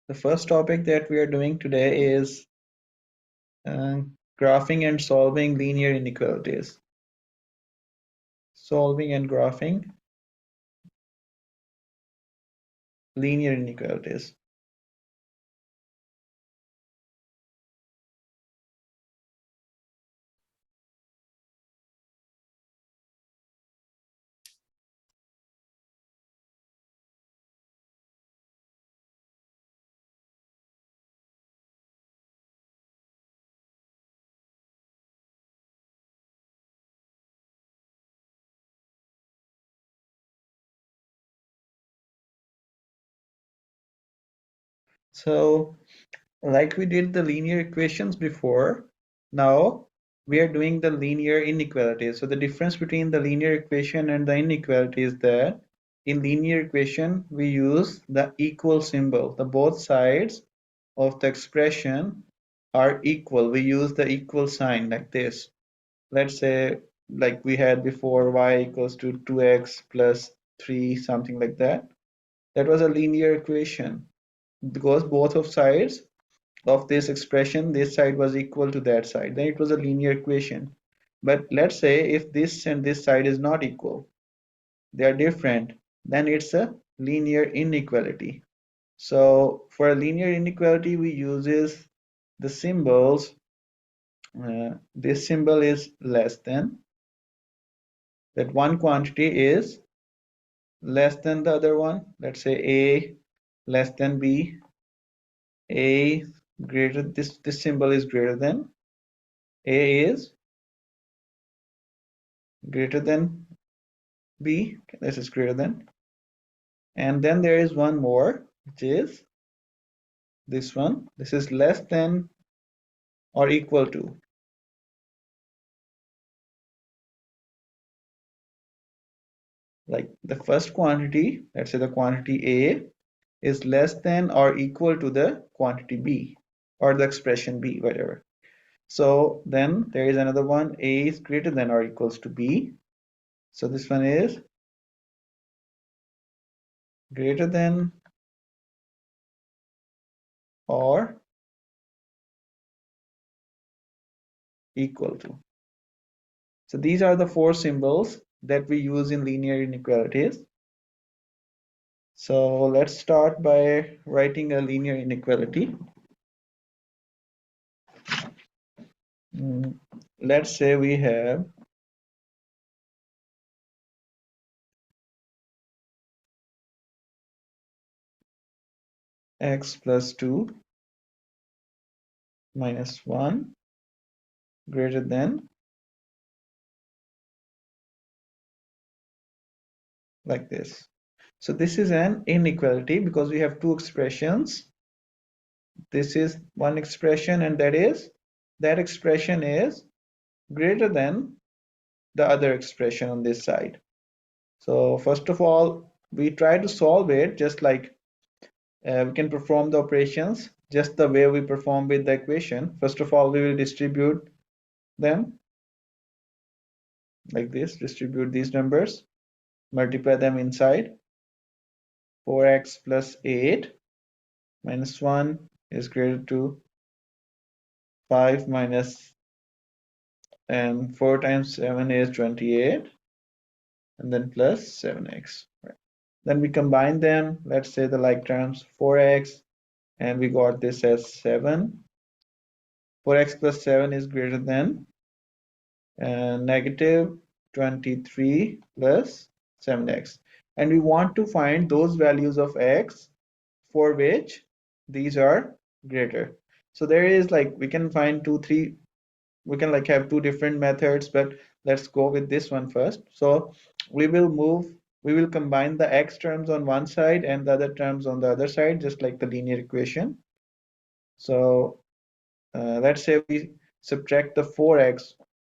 The first topic that we are doing today is uh, graphing and solving linear inequalities. Solving and graphing linear inequalities. So, like we did the linear equations before, now we are doing the linear inequalities. So the difference between the linear equation and the inequality is that in linear equation we use the equal symbol. The both sides of the expression are equal. We use the equal sign like this. Let's say like we had before, y equals to 2x plus 3, something like that. That was a linear equation because both of sides of this expression, this side was equal to that side, then it was a linear equation. But let's say if this and this side is not equal, they are different, then it's a linear inequality. So for a linear inequality we uses the symbols. This symbol is less than, that one quantity is less than the other one. Let's say a less than b, a greater, this symbol is greater than, a is greater than b, this is greater than, and then there is one more which is this one, this is less than or equal to. Like the first quantity, let's say the quantity a is less than or equal to the quantity b or the expression b, whatever. So then there is another one, a is greater than or equals to b. So this one is greater than or equal to. So these are the four symbols that we use in linear inequalities. So let's start by writing a linear inequality. Let's say we have x plus 2 minus 1 greater than, like this. So this is an inequality because we have two expressions. This is one expression, and that expression is greater than the other expression on this side. So first of all, we try to solve it just like we can perform the operations just the way we perform with the equation. First of all, we will distribute them like this, distribute these numbers, multiply them inside. 4x plus 8 minus 1 is greater to 5 minus, and 4 times 7 is 28, and then plus 7x. Right. Then we combine them, let's say the like terms, 4x, and we got this as 7. 4x plus 7 is greater than negative 23 plus 7x. And we want to find those values of x for which these are greater. So there is like, we can find we can like have two different methods, but let's go with this one first. So we will combine the x terms on one side and the other terms on the other side, just like the linear equation. So let's say we subtract the 4x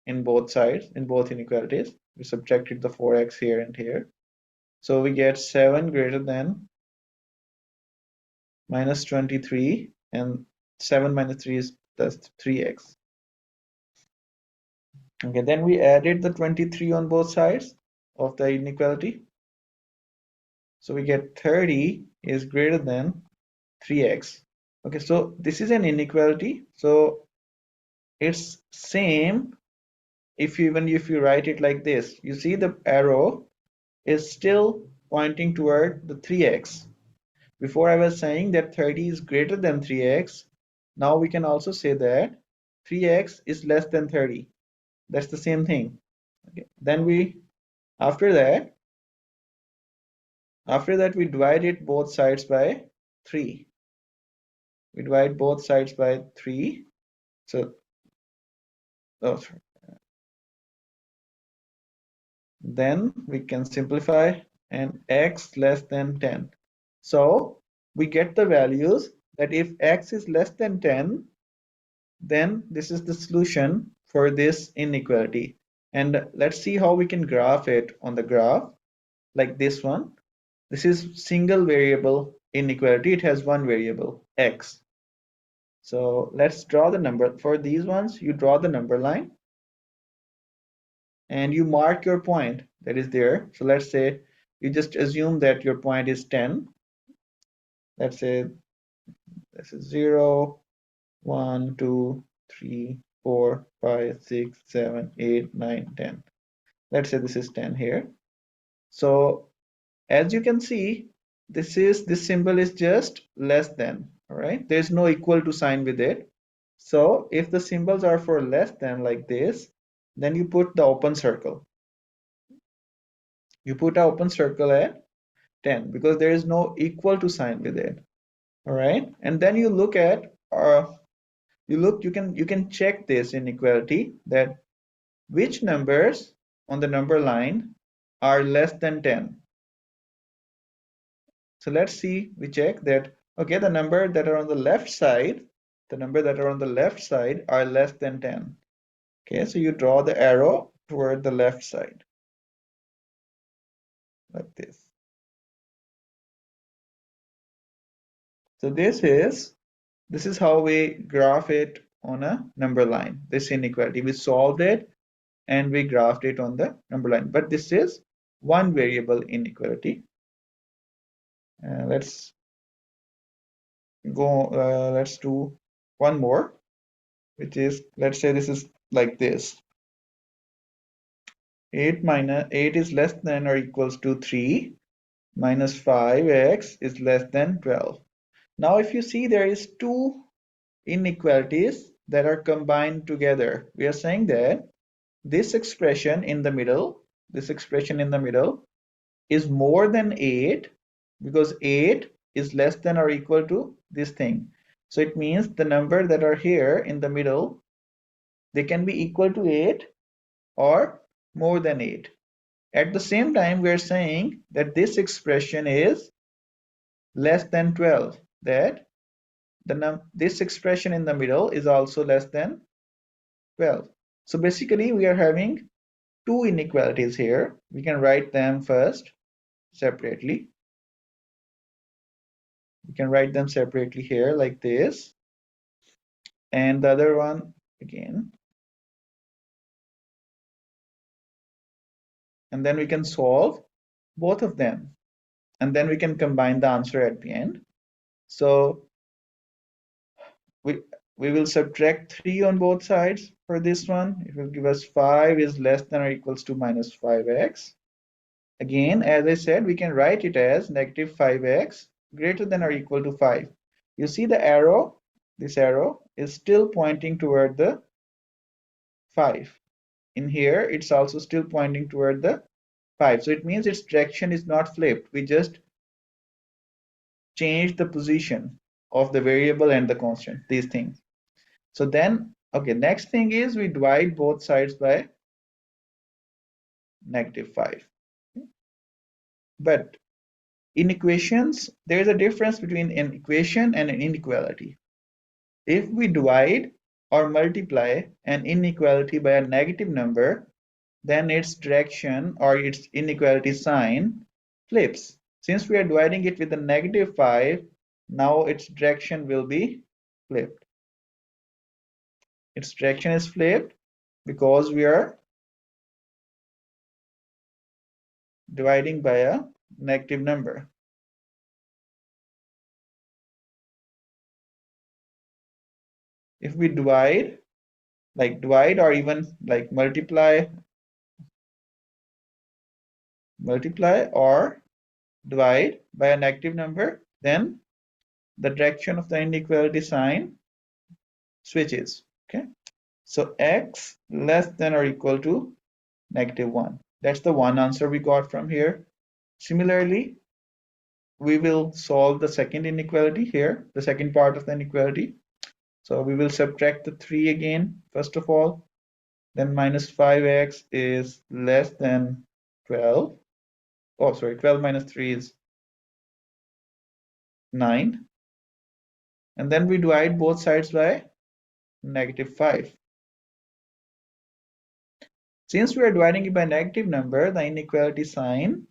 in both sides, in both inequalities. We subtracted the 4x here and here. So we get 7 greater than minus 23, and 7 minus 3 is plus 3x. Okay, then we added the 23 on both sides of the inequality. So we get 30 is greater than 3x. Okay, so this is an inequality. So it's same if you write it like this. You see the arrow is still pointing toward the 3x. Before I was saying that 30 is greater than 3x. Now we can also say that 3x is less than 30. That's the same thing. Okay. Then after that, we divide it both sides by 3. We divide both sides by 3. So, oh, then we can simplify and x less than 10. So we get the values that if x is less than 10, then this is the solution for this inequality. And let's see how we can graph it on the graph like this one. This is single variable inequality. It has one variable, x. So let's draw the number. For these ones, you draw the number line and you mark your point that is there. So let's say you just assume that your point is 10. Let's say this is 0, 1, 2, 3, 4, 5, 6, 7, 8, 9, 10. Let's say this is 10 here. So as you can see, this symbol is just less than, all right? There's no equal to sign with it. So if the symbols are for less than like this, then you put the open circle. You put an open circle at 10 because there is no equal to sign with it. All right. And then you look at you can check this inequality that which numbers on the number line are less than 10. So let's see, we check that, okay, the number that are on the left side, are less than 10. Okay, so you draw the arrow toward the left side like this. So this is how we graph it on a number line, this inequality. We solved it and we graphed it on the number line. But this is one variable inequality. Let's go, let's do one more, which is, let's say this is like this. 8 is less than or equals to 3 minus 5x is less than 12. Now if you see there is two inequalities that are combined together. We are saying that this expression in the middle, is more than 8 because 8 is less than or equal to this thing. So it means the number that are here in the middle, they can be equal to 8 or more than 8. At the same time, we are saying that this expression is less than 12, that this expression in the middle is also less than 12. So basically, we are having two inequalities here. We can write them first separately. We can write them separately here like this. And the other one again. And then we can solve both of them. And then we can combine the answer at the end. So we will subtract 3 on both sides for this one. It will give us 5 is less than or equals to minus 5x. Again, as I said, we can write it as negative 5x greater than or equal to 5. You see the arrow, this arrow is still pointing toward the 5. In here, it's also still pointing toward the 5. So it means its direction is not flipped. We just change the position of the variable and the constant, these things. So then, okay, next thing is we divide both sides by negative 5. But in equations, there is a difference between an equation and an inequality. If we divide or multiply an inequality by a negative number, then its direction or its inequality sign flips. Since we are dividing it with a negative 5, now its direction will be flipped. Its direction is flipped because we are dividing by a negative number. if we divide, like divide or even like multiply or divide by a negative number, then the direction of the inequality sign switches. Okay, so x less than or equal to -1. That's the one answer we got from here. Similarly, we will solve the second inequality here, the second part of the inequality. So we will subtract the 3 again, first of all, then minus 5x is less than 12. Oh, sorry, 12 minus 3 is 9. And then we divide both sides by -5. Since we are dividing it by negative number, the inequality sign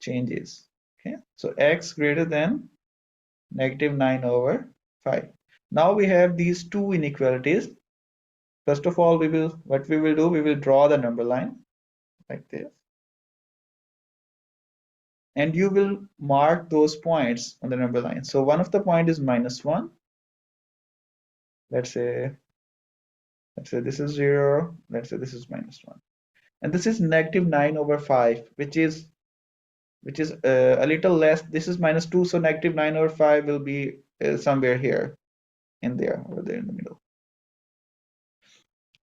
changes. Okay, so x greater than -9/5. Now we have these two inequalities. First of all, what we will do, we will draw the number line like this. And you will mark those points on the number line. So one of the point is -1. Let's say this is 0. Let's say this is -1. And this is -9/5, which is a little less. This is -2, so -9/5 will be somewhere here, over there in the middle.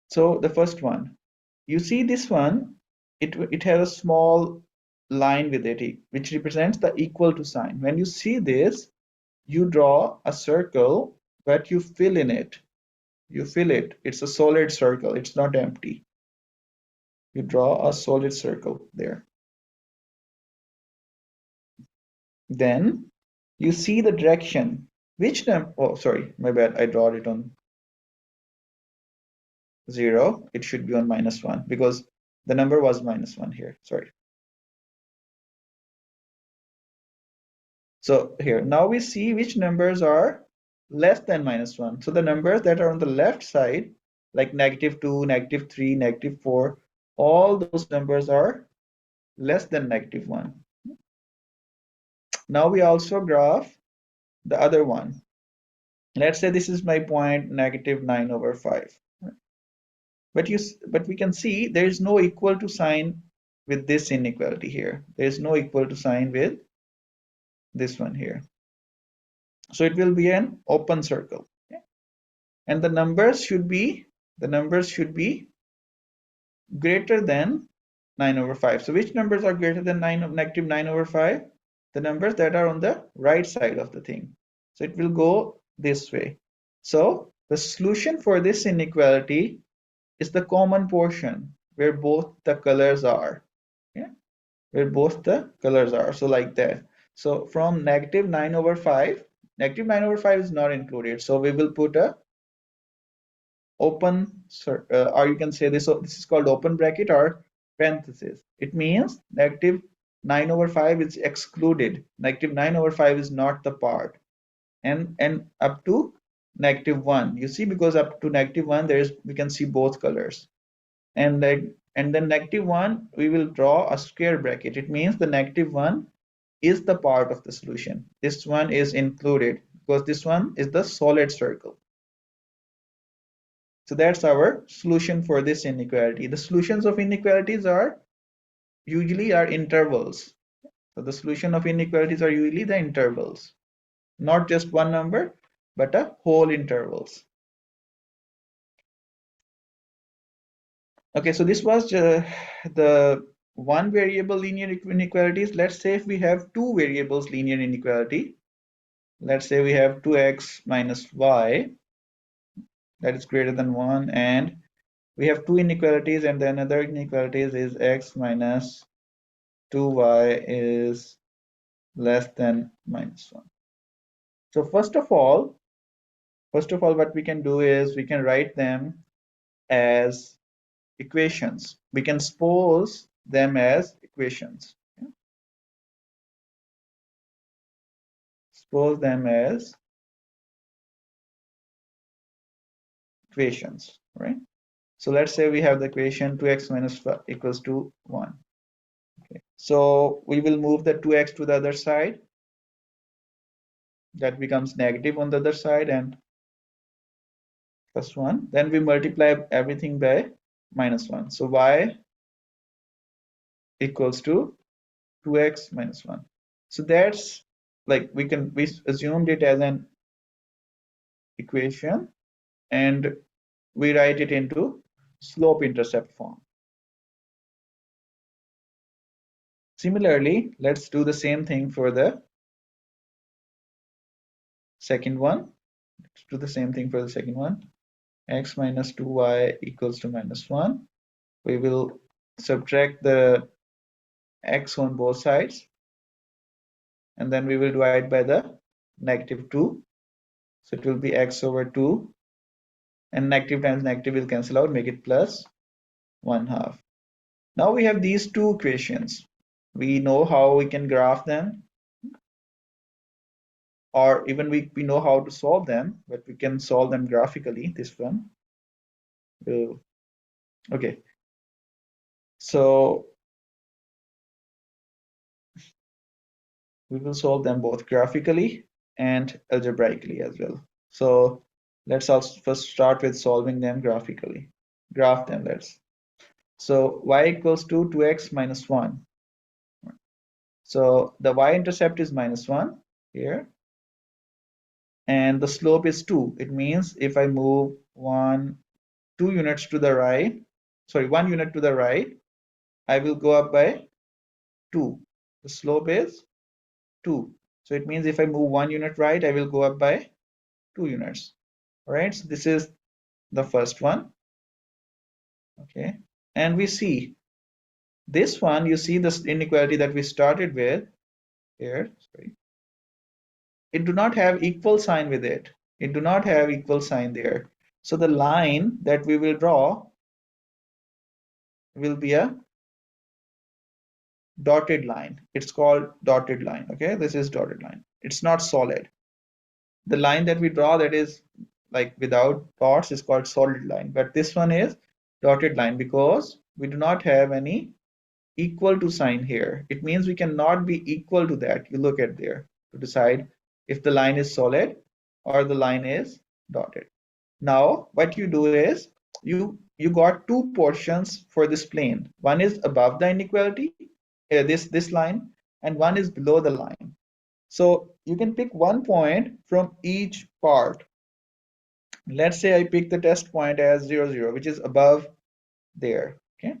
So the first one, you see this one, it has a small line with it, which represents the equal to sign. When you see this, you draw a circle, but you fill in it. You fill it. It's a solid circle. It's not empty. You draw a solid circle there. Then you see the direction. Which number? Oh, sorry, my bad. I draw it on 0. It should be on -1 because the number was -1 here. Sorry. So here, now we see which numbers are less than -1. So the numbers that are on the left side, like -2, -3, -4, all those numbers are less than -1. Now we also graph the other one. Let's say this is my point -9/5. But we can see there is no equal to sign with this inequality here. There is no equal to sign with this one here. So it will be an open circle. Okay? And the numbers should be greater than 9/5. So which numbers are greater than -9/5? The numbers that are on the right side of the thing. So it will go this way. So the solution for this inequality is the common portion where both the colors are. Yeah? Where both the colors are. So like that. So from -9/5, -9/5 is not included. So we will put a open, or you can say this. So this is called open bracket or parenthesis. It means -9/5 is excluded. -9/5 is not the part, and up to -1. You see, because up to -1 we can see both colors, and then -1 we will draw a square bracket. It means the -1 is the part of the solution. This one is included because this one is the solid circle. So that's our solution for this inequality. The solutions of inequalities are usually intervals. So the solution of inequalities are usually the intervals, not just one number, but a whole intervals. Okay, so this was the one variable linear inequalities. Let's say if we have two variables linear inequality, let's say we have 2x minus y that is greater than 1, and we have two inequalities, and then another inequalities is x minus 2y is less than -1. So first of all, what we can do is we can write them as equations. We can suppose them as equations. Okay? Suppose them as equations, right? So let's say we have the equation 2x minus 5 equals to 1. Okay. So we will move the 2x to the other side. That becomes negative on the other side, and plus 1. Then we multiply everything by minus 1. So y equals to 2x minus 1. So that's like we assumed it as an equation and we write it into slope intercept form. Similarly, let's do the same thing for the second one. Let's do the same thing for the second one. X minus 2y equals to minus 1. We will subtract the x on both sides and then we will divide by the negative 2. So it will be x over 2 and negative times negative will cancel out, make it plus 1/2. Now we have these two equations. We know how we can graph them, or even we know how to solve them, but we can solve them graphically. This one. Okay. So we will solve them both graphically and algebraically as well. So let's also first start with solving them graphically. Graph them, let's. So y equals to 2x minus 1. So the y-intercept is minus 1 here, and the slope is 2. It means if I move 2 units to the right, sorry, 1 unit to the right, I will go up by 2. The slope is 2. So it means if I move 1 unit right, I will go up by 2 units. All right, so this is the first one. Okay, and we see this one, you see this inequality that we started with here, sorry. It do not have equal sign with it. It do not have equal sign there. So the line that we will draw will be a dotted line. It's called dotted line. Okay, this is dotted line. It's not solid. The line that we draw that is like without dots is called solid line, but this one is dotted line because we do not have any equal to sign here. It means we cannot be equal to that. You look at there to decide if the line is solid or the line is dotted. Now what you do is you got two portions for this plane. One is above the inequality, this line, and one is below the line. So you can pick one point from each part. Let's say I pick the test point as 0, 0, which is above there. Okay,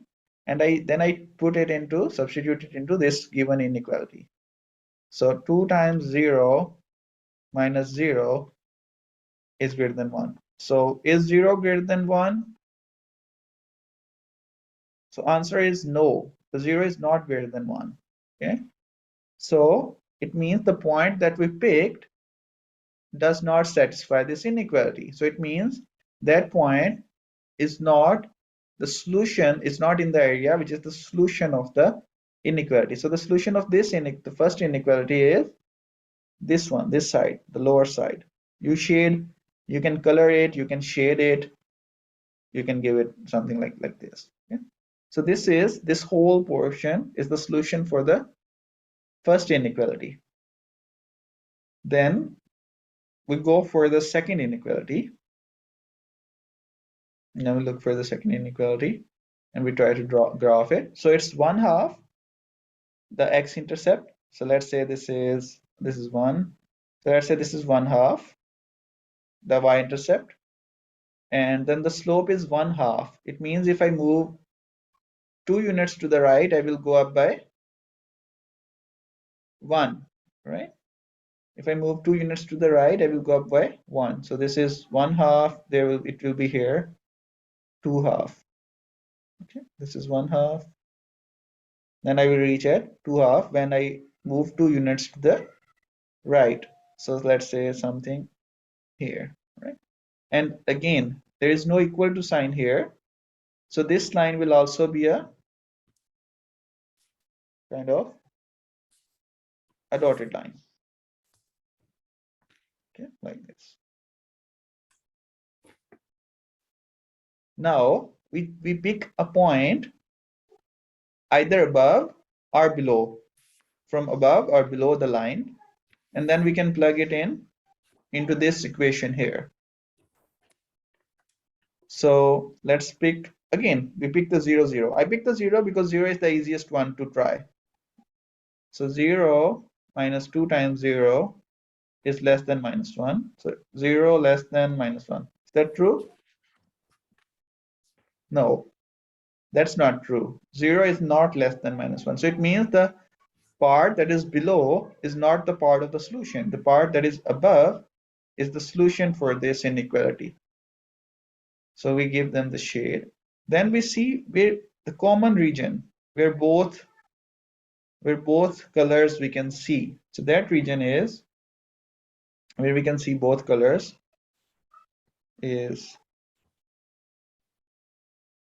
and I put it into, substitute it into this given inequality. So 2 times 0 minus 0 is greater than 1. So is 0 greater than 1? So answer is no. The 0 is not greater than 1. Okay, so it means the point that we picked does not satisfy this inequality. So it means that point is not the solution, is not in the area which is the solution of the inequality. So the solution of this the first inequality is this one, this side, the lower side. You shade, you can color it, you can shade it, you can give it something like this. Okay? So this whole portion is the solution for the first inequality. Then we go for the second inequality. Now we look for the second inequality and we try to graph it. So it's 1/2 the x-intercept. So let's say this is 1. So let's say this is 1/2 the y-intercept, and then the slope is 1/2. It means if I move 2 units to the right, I will go up by 1, right? If I move 2 units to the right, I will go up by 1. So this is 1/2. It will be here 2/2. Okay, this is 1/2. Then I will reach at 2/2 when I move 2 units to the right. So let's say something here, right? And again, there is no equal to sign here. So this line will also be a kind of a dotted line. Okay, like this. Now we pick a point either above or below, from above or below the line, and then we can plug it in into this equation here. So let's pick again. We pick the 0, 0. I picked the 0 because 0 is the easiest one to try. So 0 minus 2 times 0 is less than minus 1. So 0 less than minus 1. Is that true? No, that's not true. 0 is not less than minus 1. So it means the part that is below is not the part of the solution. The part that is above is the solution for this inequality. So we give them the shade. Then we see where the common region where both colors we can see. So that region is where we can see both colors is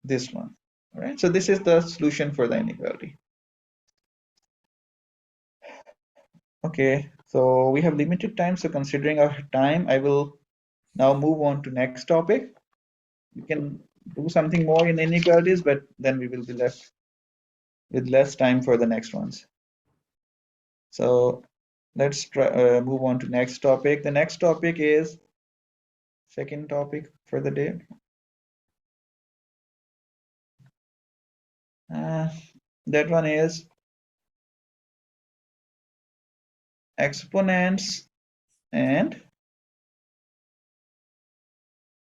this one. All right. So this is the solution for the inequality. Okay. So we have limited time. So considering our time, I will now move on to next topic. You can do something more in inequalities, but then we will be left with less time for the next ones. So let's try, move on to next topic. The next topic is second topic for the day. That one is exponents and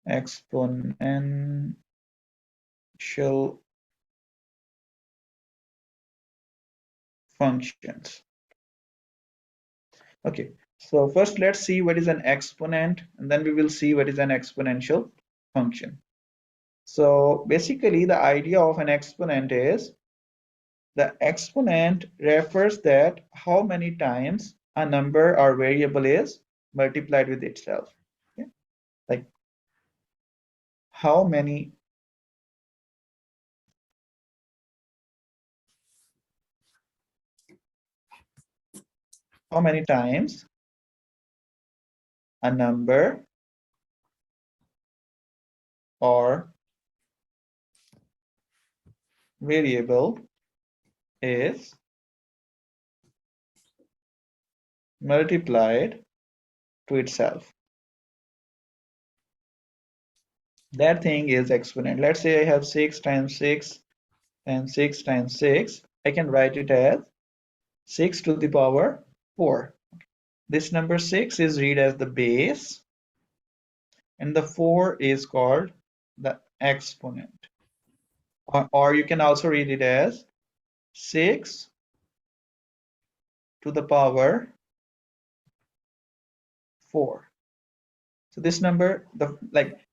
exponential functions. Okay, so first let's see what is an exponent, and then we will see what is an exponential function. So basically the idea of an exponent is the exponent refers that how many times a number or variable is multiplied with itself. Okay? Like how many times a number or variable is multiplied to itself. That thing is exponent. Let's say I have 6 times 6 times 6 times 6. I can write it as 6 to the power 4. This number 6 is read as the base, and the 4 is called the exponent. Or you can also read it as 6 to the power 4. So this number,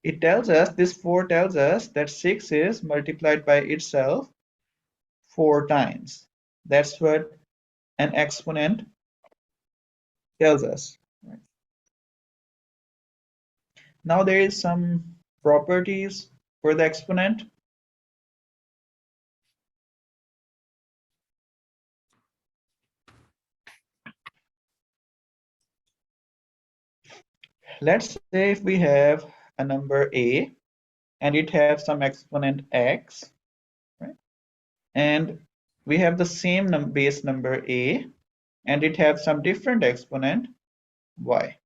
it tells us, this 4 tells us that 6 is multiplied by itself 4 times. That's what an exponent tells us. Now there is some properties for the exponent. Let's say if we have a number a and it has some exponent x, right? And we have the same base number a and it has some different exponent y.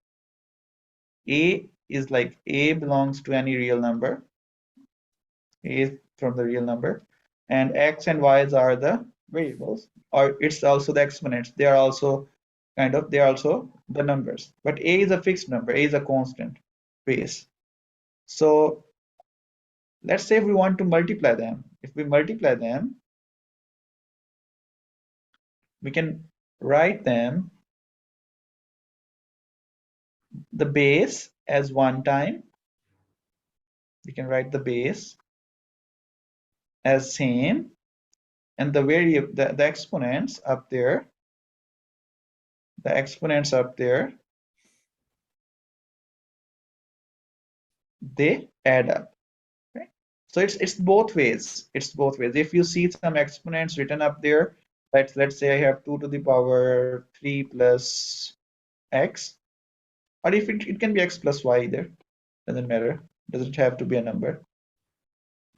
A is like a belongs to any real number. A is from the real number, and x and y's are the variables, or it's also the exponents. They are also the numbers. But a is a fixed number. A is a constant base. So let's say if we want to multiply them, if we multiply them, we can write them the base as 1 time. We can write the base as same, and the variable, the exponents up there, they add up. Right? So it's both ways. It's both ways. If you see some exponents written up there, let's say I have 2 to the power 3 plus x, or if it can be x plus y either, doesn't matter. Doesn't have to be a number.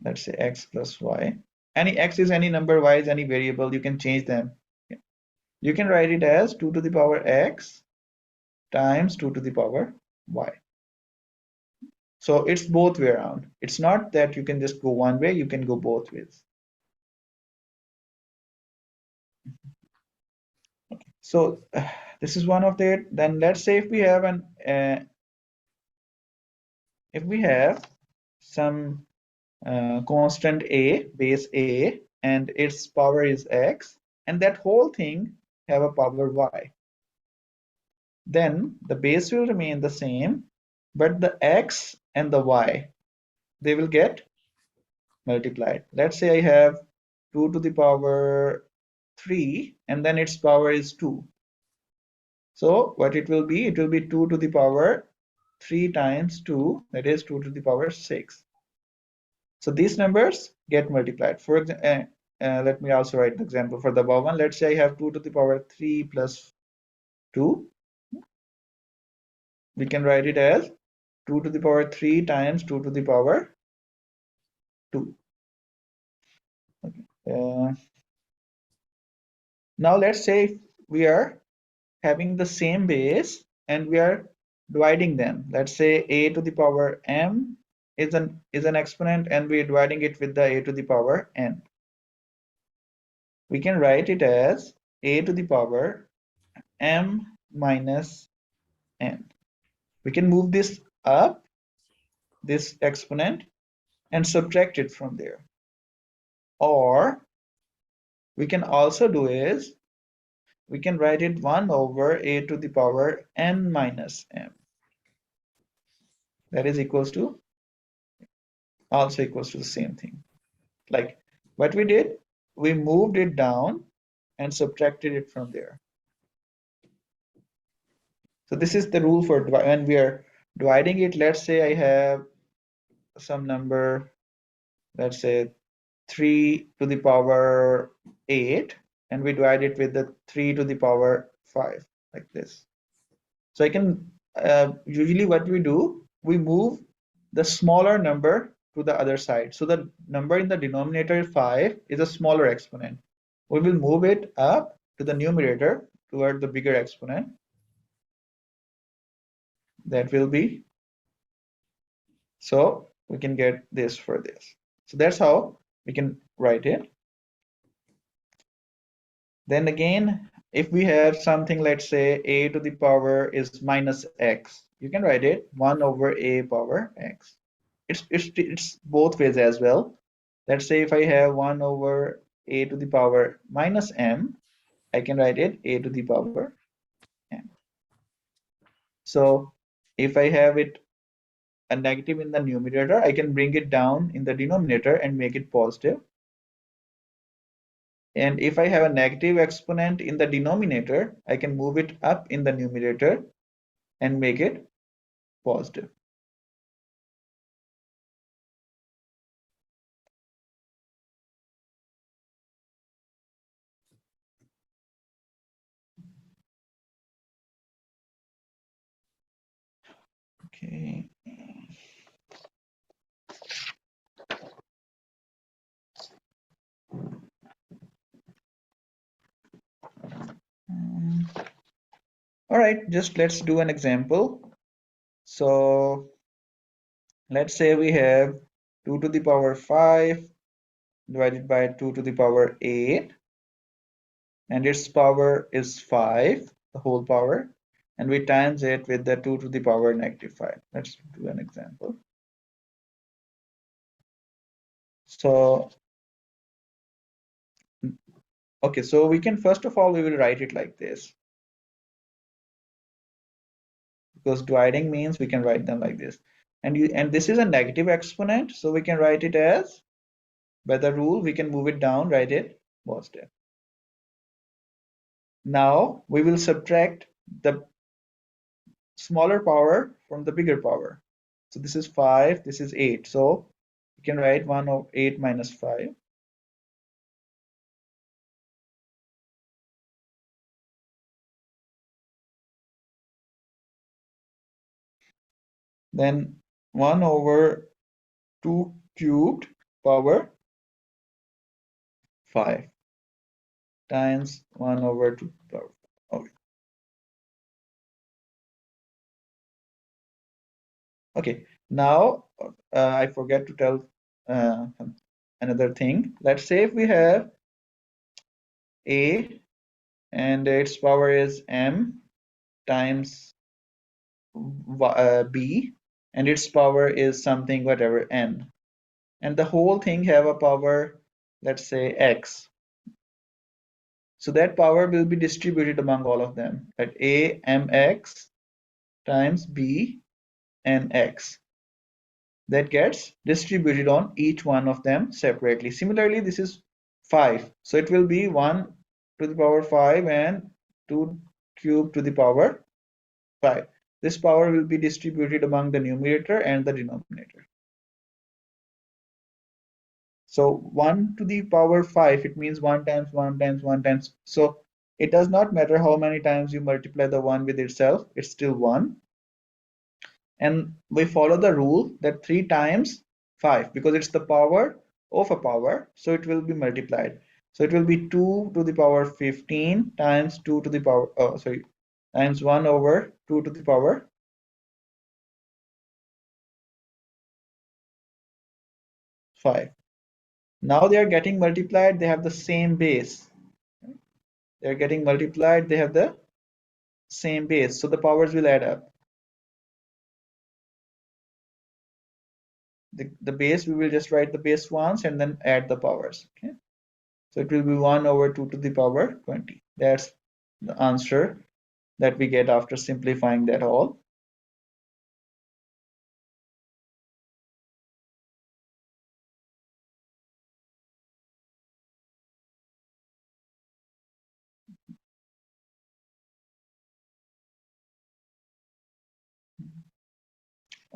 Let's say x plus y. Any x is any number, y is any variable. You can change them. You can write it as 2 to the power x times 2 to the power y. So it's both way around. It's not that you can just go one way, you can go both ways. So this is one of the, then let's say if we have if we have some constant a, base a, and its power is x, and that whole thing have a power y, then the base will remain the same, but the x and the y, they will get multiplied. Let's say I have 2 to the power 3, and then its power is 2. So what it will be? It will be 2 to the power 3 times 2, that is 2 to the power 6. So these numbers get multiplied. For example, let me also write the example for the above one. Let's say I have 2 to the power 3 plus 2. We can write it as 2 to the power 3 times 2 to the power 2. Okay. Now let's say we are having the same base and we are dividing them. Let's say a to the power m is an exponent and we are dividing it with the a to the power n. We can write it as a to the power m minus n. We can move this up, this exponent, and subtract it from there. Or we can also do is we can write it 1 over a to the power n minus m. That is equals to, also equals to the same thing. Like what we did, we moved it down and subtracted it from there. So this is the rule for when we are dividing it. Let's say I have some number, let's say 3 to the power 8, and we divide it with the 3 to the power 5, like this. So I can, usually what we do, we move the smaller number to the other side. So the number in the denominator 5 is a smaller exponent. We will move it up to the numerator toward the bigger exponent. That will be, so we can get this for this. So that's how we can write it. Then again, if we have something, let's say a to the power is minus x, you can write it 1 over a power x. It's both ways as well. Let's say if I have 1 over a to the power minus m, I can write it a to the power m. So if I have it a negative in the numerator, I can bring it down in the denominator and make it positive. And if I have a negative exponent in the denominator, I can move it up in the numerator and make it positive. Okay. All right, just let's do an example. So let's say we have 2 to the power 5 divided by 2 to the power 8, and its power is 5, the whole power, and we times it with the 2 to the power negative 5. Let's do an example. So, okay, so we can, first of all, we will write it like this. Because dividing means we can write them like this. And this is a negative exponent, so we can write it as, by the rule, we can move it down, write it positive. Now we will subtract the smaller power from the bigger power. So this is 5, this is 8. So you can write 1 over 8 minus 5. Then 1 over 2 cubed power 5 times 1 over 2 power 5. Okay. Okay, now I forget to tell uh, another thing. Let's say if we have a and its power is m times b, and its power is something whatever n, and the whole thing have a power, let's say x. So that power will be distributed among all of them at a mx times b and x, that gets distributed on each one of them separately. Similarly, this is 5, so it will be 1 to the power 5 and 2 cubed to the power 5. This power will be distributed among the numerator and the denominator. So 1 to the power 5, it means 1 times 1 times 1 times. So it does not matter how many times you multiply the 1 with itself, it's still 1. And we follow the rule that 3 times 5, because it's the power of a power, so it will be multiplied. So it will be 2 to the power 15 times 2 to the power, times 1 over 2 to the power 5. Now they are getting multiplied, they have the same base. They are getting multiplied, they have the same base, so the powers will add up. The base, we will just write the base once and then add the powers. Okay, so it will be 1 over 2 to the power 20. That's the answer that we get after simplifying that all.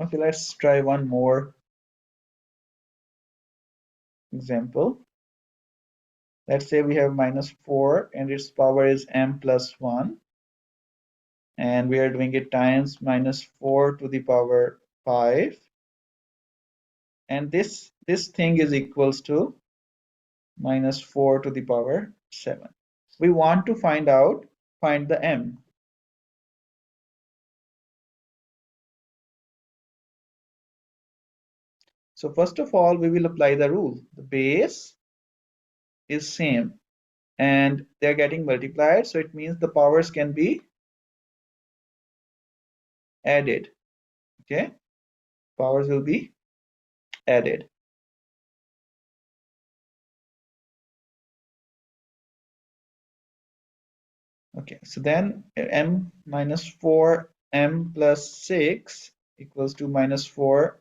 Okay, let's try one more example. Let's say we have minus 4 and its power is m plus 1, and we are doing it times minus 4 to the power 5, and this thing is equals to minus 4 to the power 7. We want to find the m. So first of all, we will apply the rule. The base is same and they're getting multiplied, so it means the powers can be added. Okay, powers will be added. Okay, so then m minus 4 m plus 6 equals to minus 4.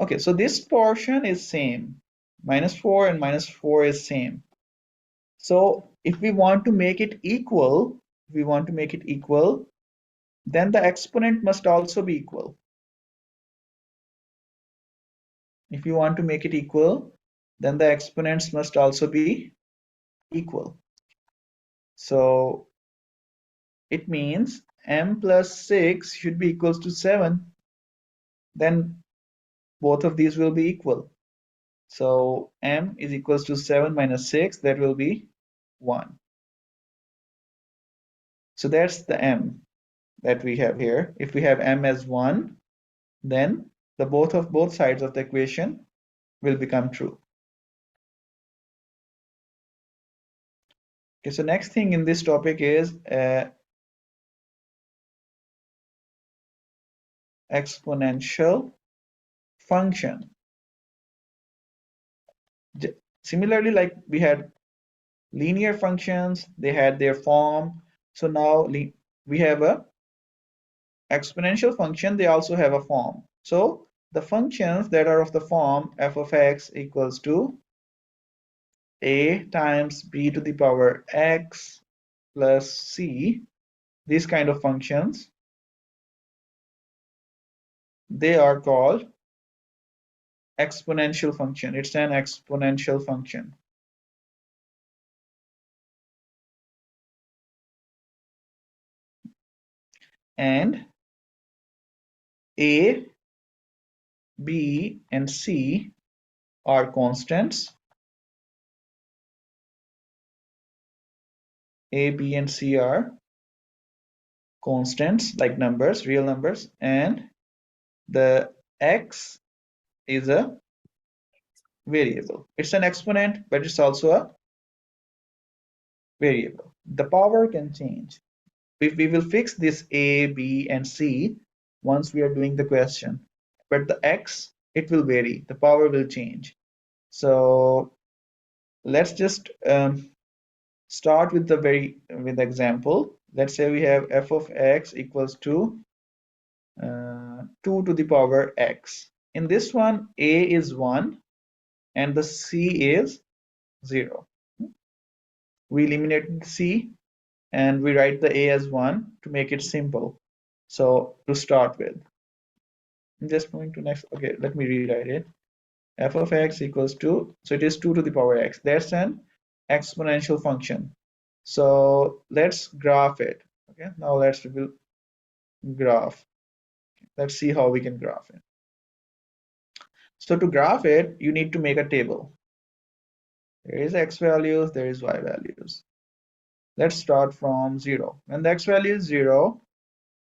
Okay, so this portion is same. Minus 4 and minus 4 is same. So if we want to make it equal, then the exponent must also be equal. If you want to make it equal, then the exponents must also be equal. So it means m plus 6 should be equals to 7. Then both of these will be equal. So m is equals to 7 minus 6, that will be 1. So that's the m that we have here. If we have m as 1, then the both sides of the equation will become true. Okay, so next thing in this topic is exponential function. Similarly, like we had linear functions, they had their form. So now we have a exponential function, they also have a form. So the functions that are of the form f of x equals to a times b to the power x plus c, these kind of functions, they are called exponential function. It's an exponential function. And a, b, and c are constants. A, B, and C are constants like numbers, real numbers, and the x is a variable. It's an exponent, but it's also a variable. The power can change. We will fix this a, b, and c once we are doing the question. But the x, it will vary. The power will change. So let's just start with the example. Let's say we have f of x equals to 2 to the power x. In this one, a is 1 and the c is 0. We eliminate c and we write the a as 1 to make it simple. So to start with, I'm just going to next. Okay, let me rewrite it. F of x equals to, so it is 2 to the power x. That's an exponential function. So let's graph it. Okay, now let's build graph. Let's see how we can graph it. So to graph it, you need to make a table. There is x values, there is y values. Let's start from 0. When the x value is 0,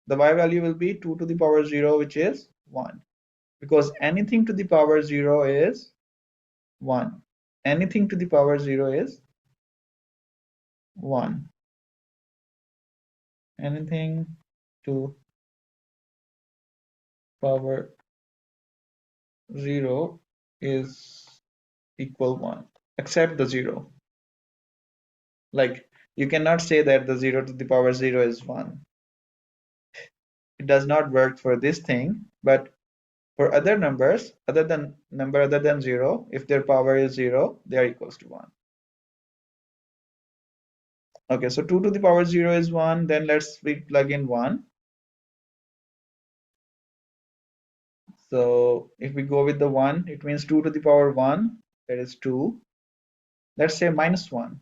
the y value will be 2 to the power 0, which is 1. Because anything to the power 0 is 1. Anything to the power 0 is 1. Anything to power 0 is equal 1, except the 0. Like, you cannot say that the 0 to the power 0 is 1. It does not work for this thing, but for other numbers, other than 0, if their power is 0, they are equals to 1. Okay, so 2 to the power 0 is 1, then we plug in 1. So if we go with the 1, it means 2 to the power 1, that is 2. Let's say minus 1.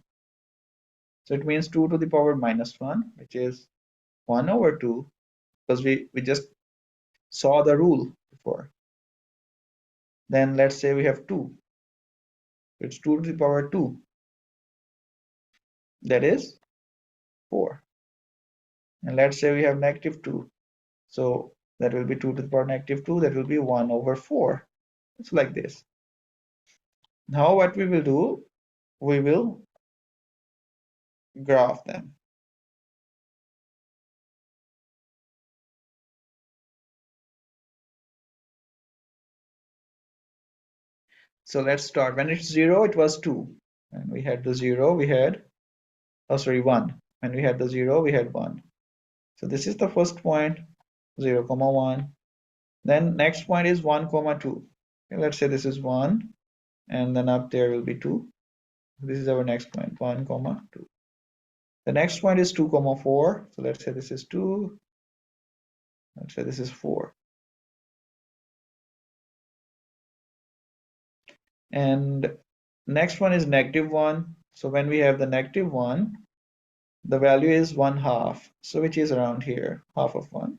So it means 2 to the power minus 1, which is 1 over 2, because we just saw the rule before. Then let's say we have 2. It's 2 to the power 2. That is 4. And let's say we have negative 2. So that will be 2 to the power negative 2. That will be 1 over 4. It's like this. Now what we will do, we will graph them. So let's start. When it's 0, it was 2. When we had the 0, we had, oh sorry, 1. When we had the 0, we had 1. So this is the first point, 0, 1. Then next point is 1, 2. Okay, let's say this is 1, and then up there will be 2. This is our next point, 1, 2. The next point is 2, 4. So let's say this is 2. Let's say this is 4. And next one is negative 1. So when we have the negative 1, the value is 1/2. So which is around here, half of 1.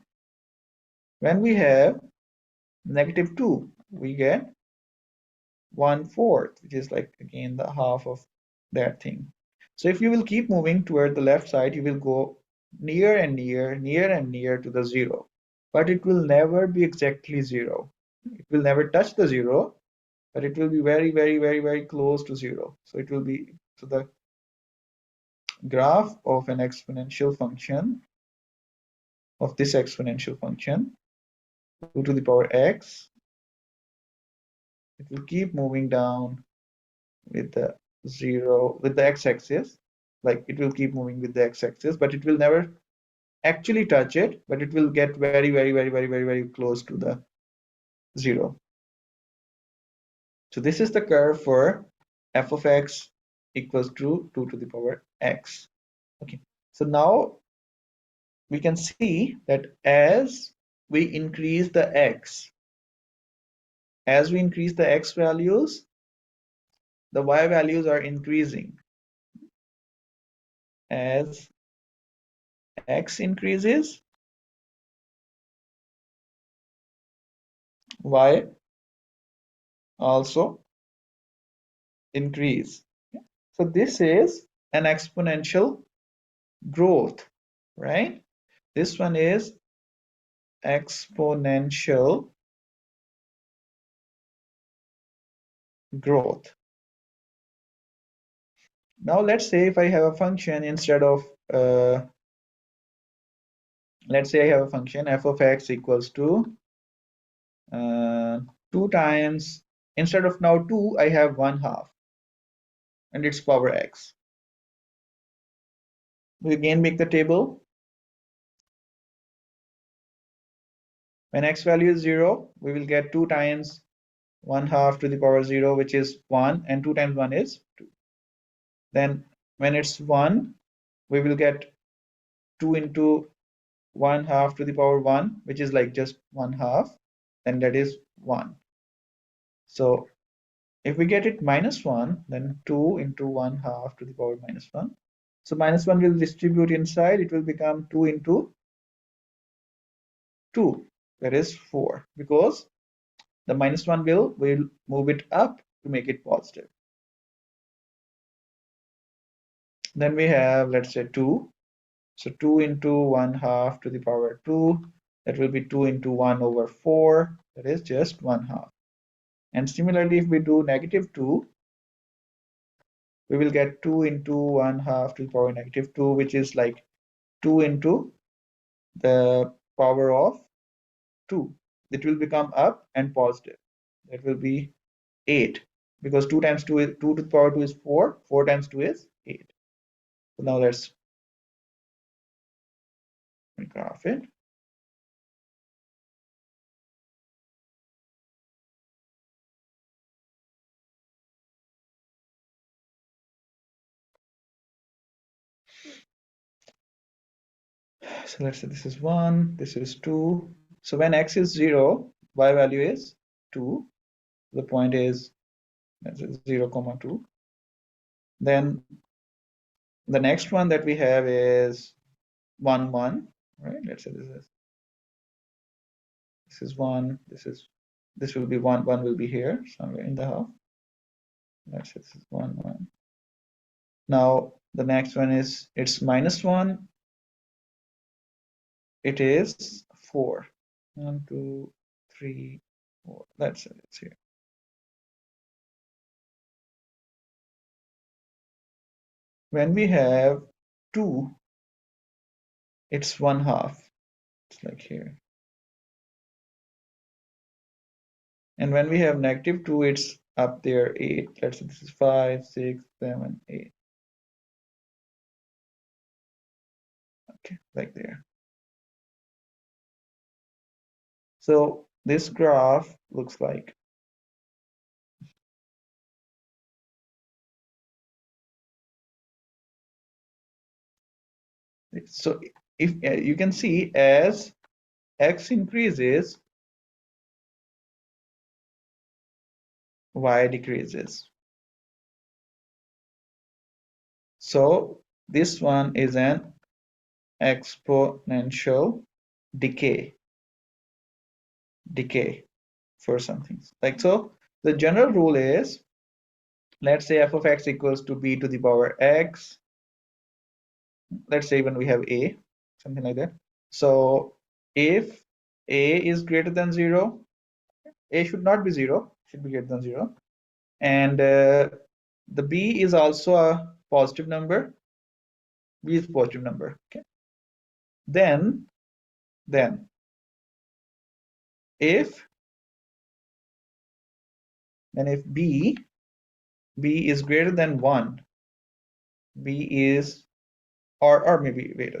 When we have negative 2, we get 1/4, which is like again the half of that thing. So if you will keep moving toward the left side, you will go near and near to the 0. But it will never be exactly 0. It will never touch the 0, but it will be very, very, very, very close to 0. So it will be, so the graph of an exponential function, of this exponential function, 2 to the power x, it will keep moving down with the 0, with the x-axis. Like it will keep moving with the x-axis, but it will never actually touch it, but it will get very, very, very, very, very, very close to the 0. So this is the curve for f of x equals to 2 to the power x. Okay, so now we can see that as we increase the x, as we increase the x values, the y values are increasing. As x increases, y also increase. So this is an exponential growth, right? This one is exponential growth. Now let's say if I have a function instead of let's say I have a function f of x equals to 2 times, instead of now 2 I have 1/2 and its power x. We again make the table. When x value is 0, we will get 2 times 1/2 to the power 0, which is 1, and 2 times 1 is 2. Then when it's 1, we will get 2 into 1/2 to the power 1, which is like just 1/2, then that is 1. So if we get it -1, then 2 into 1/2 to the power -1. So -1 will distribute inside, it will become 2 into 2, that is 4, because the -1 will move it up to make it positive. Then we have, let's say, 2. So 2 into 1/2 to the power 2, that will be 2 into 1 over 4, that is just 1/2. And similarly, if we do -2, we will get 2 into 1/2 to the power -2, which is like 2 into the power of 2. It will become up and positive. That will be 8, because 2 times 2 is 2 to the power 2 is 4. 4 times 2 is 8. So now let's graph it. So let's say this is 1, this is 2. So when x is 0, y value is 2. The point is, let's say 0, 2. Then the next one that we have is 1, 1. Right? Let's say this is 1. This will be 1. 1 will be here somewhere in the half. Let's say this is 1, 1. Now the next one is, it's -1. It is 4. 1, 2, 3, 4. Let's say it's here. When we have 2, it's 1/2. It's like here. And when we have -2, it's up there 8. Let's say this is 5, 6, 7, 8. Okay, like there. So this graph looks like, so if you can see, as x increases, y decreases. So this one is an exponential decay for something. Like so, the general rule is, let's say f of x equals to b to the power x. Let's say when we have a, something like that. So if a is greater than 0, a should not be 0, should be greater than 0, and the b is also a positive number. B is positive number. Okay. Then if b is greater than 1, b is, or maybe wait,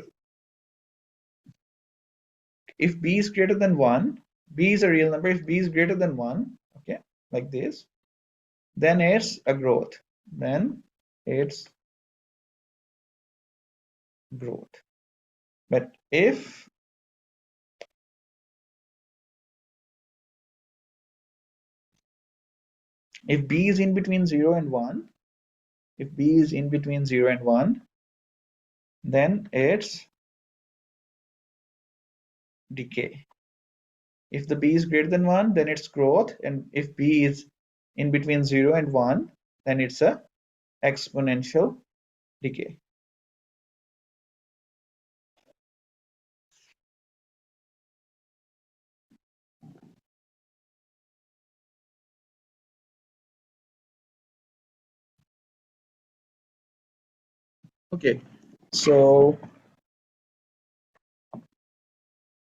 if b is greater than 1, b is a real number. If b is greater than 1, okay, like this, then it's a growth. Then it's growth. But if b is in between 0 and 1, if b is in between 0 and 1, then it's decay. If the b is greater than 1, then it's growth, and if b is in between 0 and 1, then it's a exponential decay. Okay, so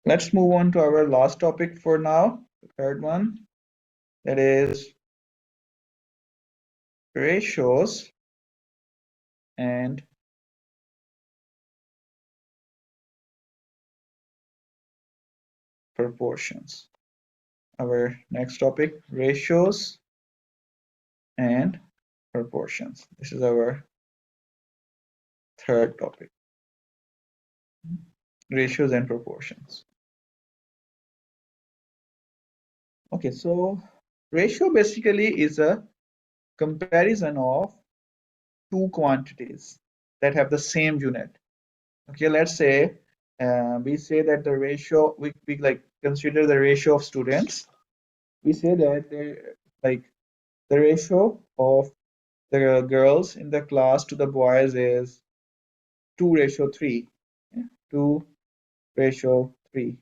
let's move on to our last topic for now, the third one, that is ratios and proportions. Our next topic, ratios and proportions. This is our third topic, ratios and proportions. Okay, so ratio basically is a comparison of two quantities that have the same unit. Okay, let's say we say that the ratio, we like consider the ratio of students. We say that they like the ratio of the girls in the class to the boys is 2:3. Yeah, 2:3.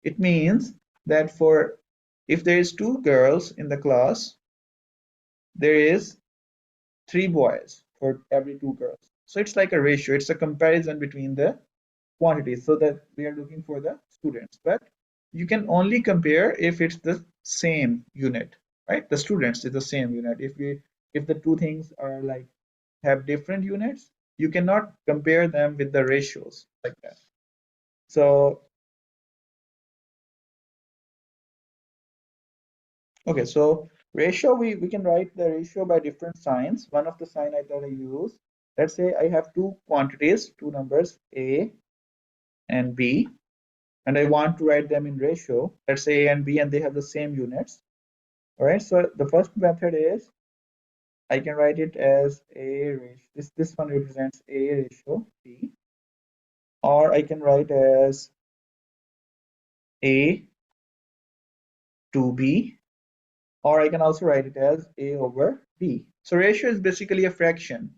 It means that for if there is two girls in the class, there is three boys for every two girls. So it's like a ratio. It's a comparison between the quantities so that we are looking for the students. But you can only compare if it's the same unit, right? The students is the same unit. If the two things are like have different units, you cannot compare them with the ratios like that. So okay, so ratio, we can write the ratio by different signs. One of the sign I that I use, let's say I have two quantities, two numbers A and B, and I want to write them in ratio. Let's say A and B, and they have the same units. All right, so the first method is I can write it as A ratio. This one represents A ratio B, or I can write as A to B, or I can also write it as A over B. So ratio is basically a fraction.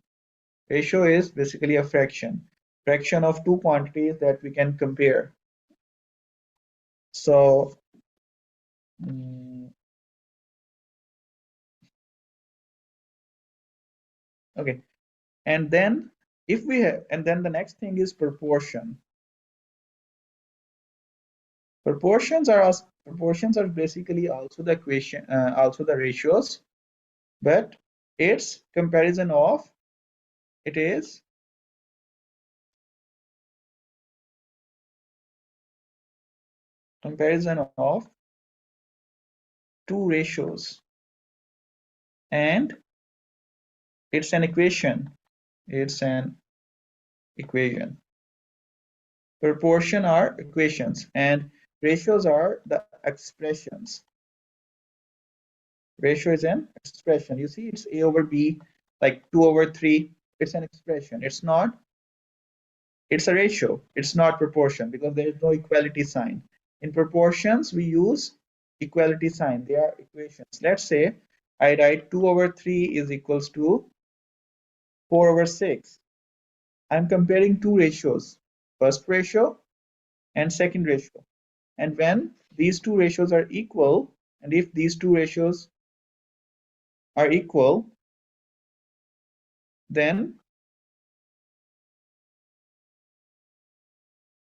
Ratio is basically a fraction of two quantities that we can compare. So mm, okay, and then if we have, and then the next thing is proportion. Proportions are basically also the equation, also the ratios, but it's comparison of it is comparison of two ratios, and it's an equation. It's an equation. Proportion are equations, and ratios are the expressions. Ratio is an expression. You see, it's A over B, like 2/3. It's an expression. It's a ratio. It's not proportion because there is no equality sign. In proportions, we use equality sign. They are equations. Let's say I write 2/3 is equals to 4/6. I'm comparing two ratios, first ratio and second ratio. And when these two ratios are equal, and if these two ratios are equal, then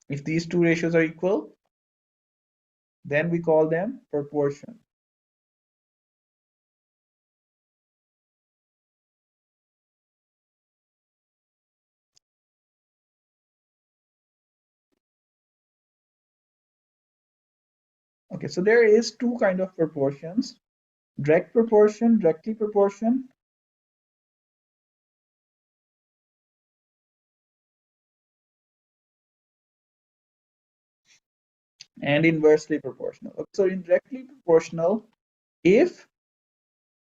if these two ratios are equal, then we call them proportion. Okay, so there is two kind of proportions, directly proportion, and inversely proportional. Okay, so in directly proportional, if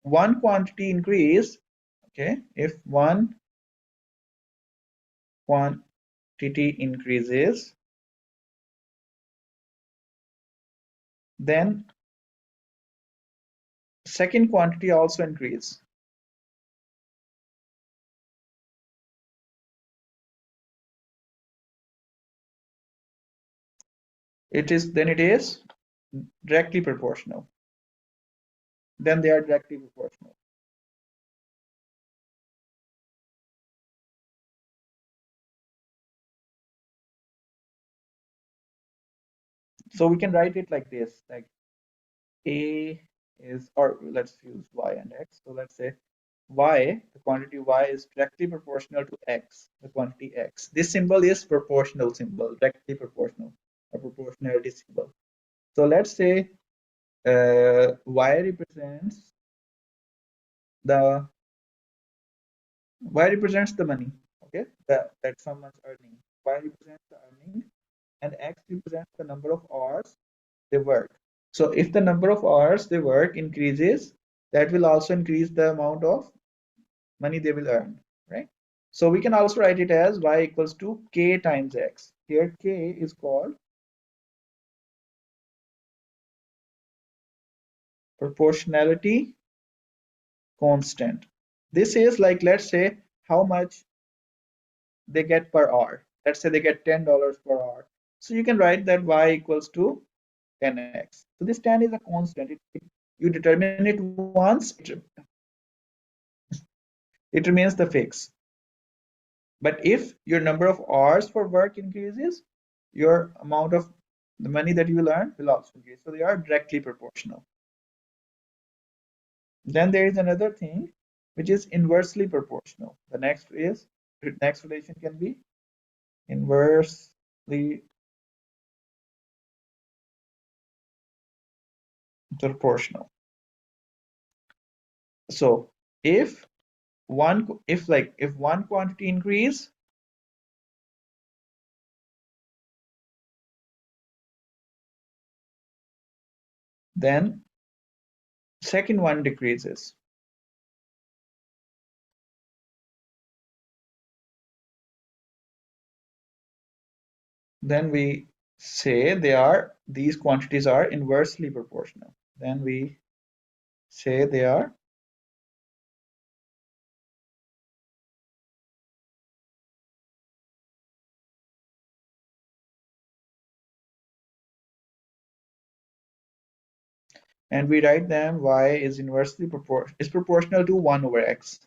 one quantity increase, okay, if one quantity increases, then second quantity also increase. It is directly proportional. Then they are directly proportional. So we can write it like this, like A is, or let's use Y and X. So let's say Y, the quantity Y is directly proportional to X, the quantity X. This symbol is proportional symbol, directly proportional, a proportionality symbol. So let's say Y represents the Y represents the money, okay, that someone's earning. Y represents the earning, and X represents the number of hours they work. So if the number of hours they work increases, that will also increase the amount of money they will earn, right? So we can also write it as Y equals to K times X. Here K is called proportionality constant. This is like, let's say, how much they get per hour. Let's say they get $10 per hour. So you can write that Y equals to 10x. So this 10 is a constant. You determine it once, it remains the fix. But if your number of hours for work increases, your amount of the money that you will earn will also increase. So they are directly proportional. Then there is another thing which is inversely proportional. The next relation can be inversely proportional. So if one quantity increase, then second one decreases. Then we say these quantities are inversely proportional. Then we say they are and we write them y is proportional to 1 over x.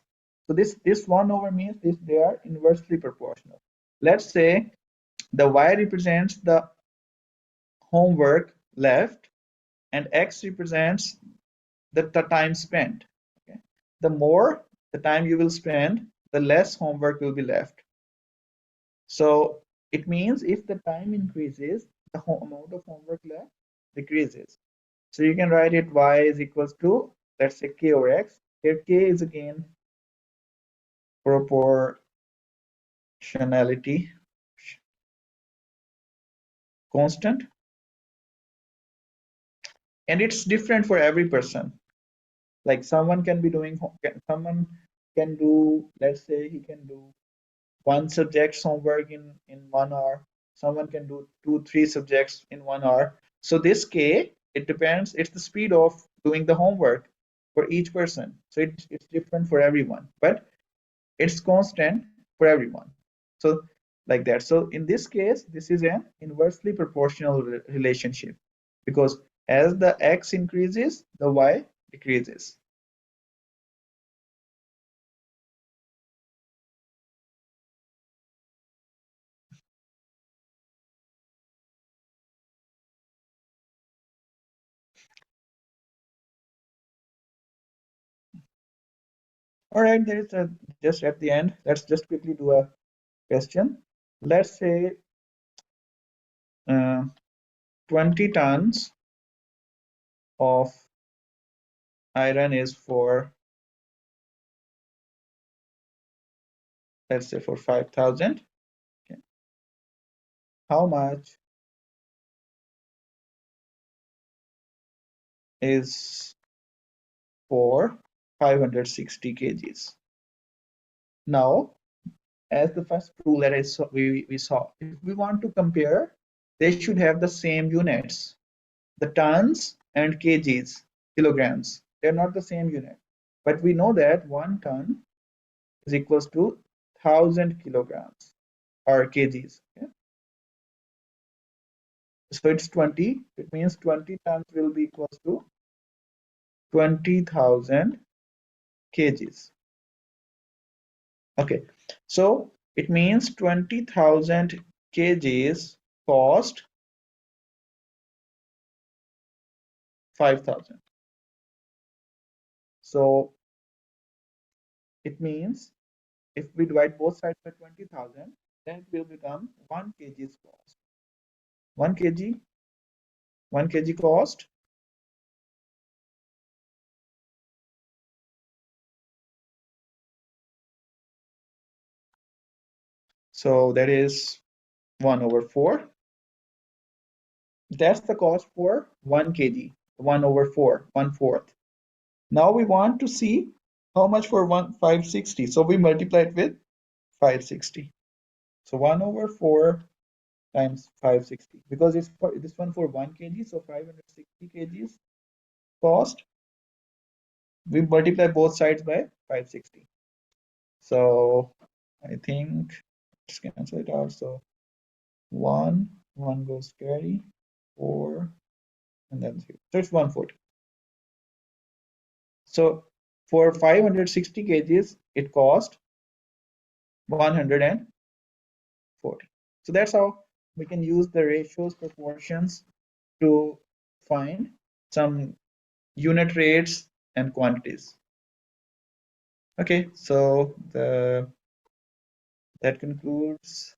So this 1 over means they are inversely proportional. Let's say the y represents the homework left and x represents the time spent. Okay? The more the time you will spend, the less homework will be left. So it means if the time increases, the amount of homework left decreases. So you can write it y is equals to, let's say, k over x. Here k is again proportionality constant, and it's different for every person. Like someone can be doing, someone can do, let's say he can do one subject's homework in 1 hour. Someone can do 2 3 subjects in 1 hour. So this k, it depends, it's the speed of doing the homework for each person. So it's different for everyone, but it's constant for everyone. So like that. So in this case, this is an inversely proportional relationship, because as the x increases, the y decreases. All right, there is a, just at the end, let's just quickly do a question. Let's say uh, 20 tons of iron is for, let's say, for 5,000. Okay. How much is for 560 kgs? Now, as the first rule that we saw, if we want to compare, they should have the same units. The tons and kgs, kilograms, they're not the same unit. But we know that 1 ton is equals to 1,000 kilograms or kgs. Okay? So it's 20. It means 20 tons will be equals to 20,000 kgs. Okay, so it means 20,000 kgs cost 5,000. So it means if we divide both sides by 20,000, then it will become 1 kg's cost. 1 kg, 1 kg cost. So that is 1 over 4. That's the cost for 1 kg, 1 over 4, 1/4. Now we want to see how much for 560. So we multiply it with 560. So 1 over 4 times 560, because it's for this one for 1 kg, so 560 kgs cost. We multiply both sides by 560. So I think let's cancel it out. So 1 goes carry, 4, and then 0. So it's 140. So for 560 kgs, it cost 140. So that's how we can use the ratios, proportions to find some unit rates and quantities. Okay, so that concludes